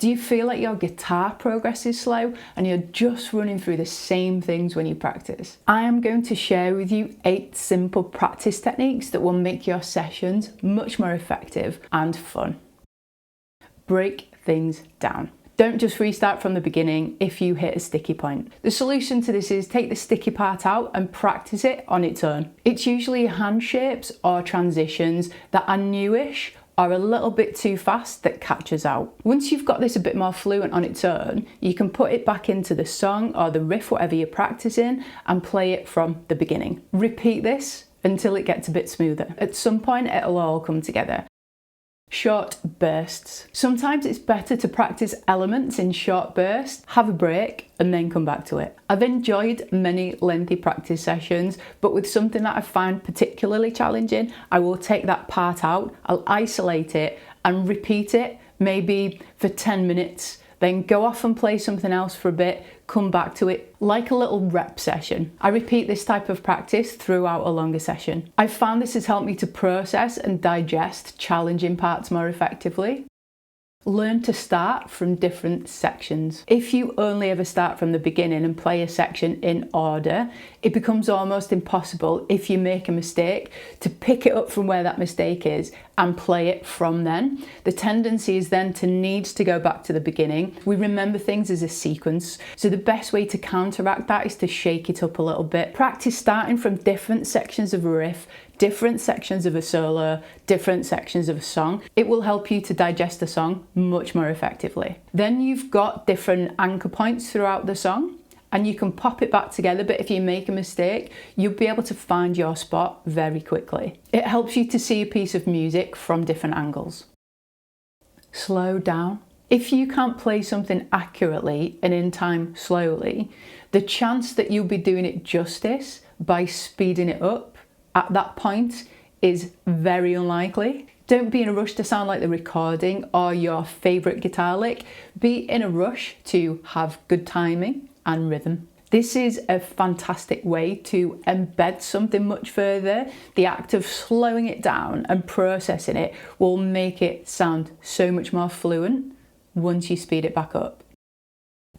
Do you feel like your guitar progress is slow and you're just running through the same things when you practice? I am going to share with you 8 simple practice techniques that will make your sessions much more effective and fun. Break things down. Don't just restart from the beginning if you hit a sticky point. The solution to this is take the sticky part out and practice it on its own. It's usually hand shapes or transitions that are newish or a little bit too fast that catches out. Once you've got this a bit more fluent on its own, you can put it back into the song or the riff, whatever you're practicing, and play it from the beginning. Repeat this until it gets a bit smoother. At some point, it'll all come together. Short bursts. Sometimes it's better to practice elements in short bursts, have a break, and then come back to it. I've enjoyed many lengthy practice sessions, but with something that I find particularly challenging, I will take that part out, I'll isolate it and repeat it, maybe for 10 minutes, then go off and play something else for a bit, come back to it, like a little rep session. I repeat this type of practice throughout a longer session. I've found this has helped me to process and digest challenging parts more effectively. Learn to start from different sections. If you only ever start from the beginning and play a section in order, it becomes almost impossible if you make a mistake to pick it up from where that mistake is and play it from then. The tendency is then to need to go back to the beginning. We remember things as a sequence, so the best way to counteract that is to shake it up a little bit. Practice starting from different sections of a riff, different sections of a solo, different sections of a song. It will help you to digest the song much more effectively. Then you've got different anchor points throughout the song and you can pop it back together, but if you make a mistake, you'll be able to find your spot very quickly. It helps you to see a piece of music from different angles. Slow down. If you can't play something accurately and in time slowly, the chance that you'll be doing it justice by speeding it up at that point is very unlikely. Don't be in a rush to sound like the recording or your favourite guitar lick. Be in a rush to have good timing and rhythm. This is a fantastic way to embed something much further. The act of slowing it down and processing it will make it sound so much more fluent once you speed it back up.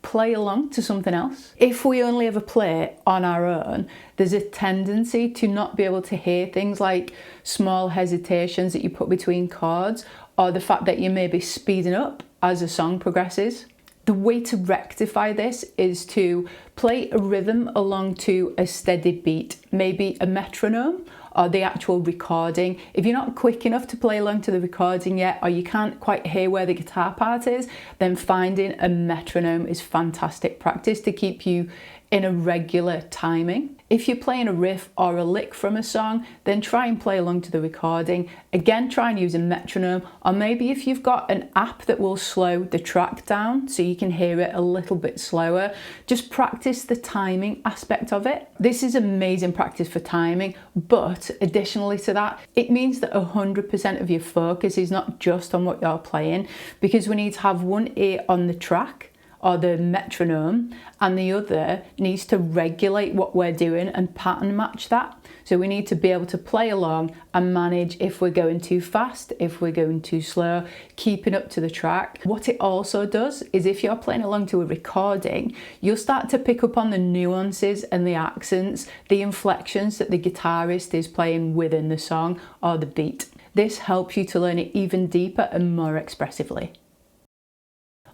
Play along to something else. If we only ever play on our own, there's a tendency to not be able to hear things like small hesitations that you put between chords or the fact that you may be speeding up as a song progresses. The way to rectify this is to play a rhythm along to a steady beat, maybe a metronome or the actual recording. If you're not quick enough to play along to the recording yet, or you can't quite hear where the guitar part is, then finding a metronome is fantastic practice to keep you in a regular timing. If you're playing a riff or a lick from a song, then try and play along to the recording. Again, try and use a metronome, or maybe if you've got an app that will slow the track down so you can hear it a little bit slower, just practice the timing aspect of it. This is amazing practice for timing, but additionally to that, it means that 100% of your focus is not just on what you're playing, because we need to have one ear on the track or the metronome, and the other needs to regulate what we're doing and pattern match that. So we need to be able to play along and manage if we're going too fast, if we're going too slow, keeping up to the track. What it also does is if you're playing along to a recording, you'll start to pick up on the nuances and the accents, the inflections that the guitarist is playing within the song or the beat. This helps you to learn it even deeper and more expressively.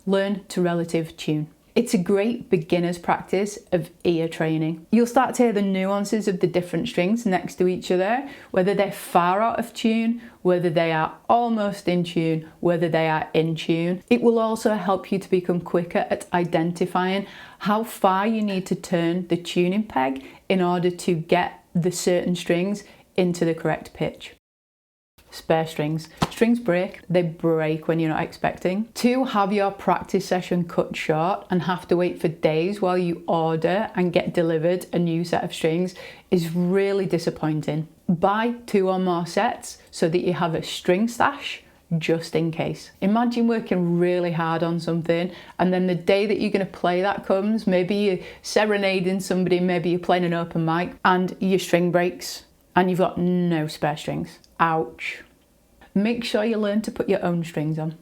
Learn to relative tune. It's a great beginner's practice of ear training. You'll start to hear the nuances of the different strings next to each other, whether they're far out of tune, whether they are almost in tune, whether they are in tune. It will also help you to become quicker at identifying how far you need to turn the tuning peg in order to get the certain strings into the correct pitch. Spare strings. Strings break. They break when you're not expecting. To have your practice session cut short and have to wait for days while you order and get delivered a new set of strings is really disappointing. Buy 2 or more sets so that you have a string stash just in case. Imagine working really hard on something and then the day that you're going to play that comes, maybe you're serenading somebody, maybe you're playing an open mic and your string breaks and you've got no spare strings. Ouch. Make sure you learn to put your own strings on.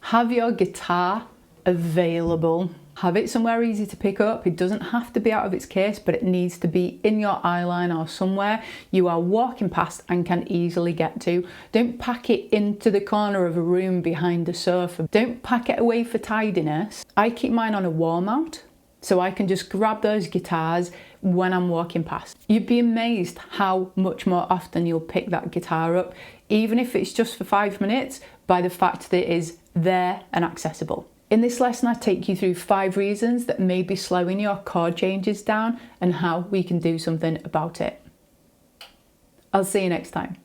Have your guitar available. Have it somewhere easy to pick up. It doesn't have to be out of its case, but it needs to be in your eyeline or somewhere you are walking past and can easily get to. Don't pack it into the corner of a room behind the sofa. Don't pack it away for tidiness. I keep mine on a wall mount, so I can just grab those guitars when I'm walking past. You'd be amazed how much more often you'll pick that guitar up, even if it's just for 5 minutes, by the fact that it is there and accessible. In this lesson, I take you through 5 reasons that may be slowing your chord changes down and how we can do something about it. I'll see you next time.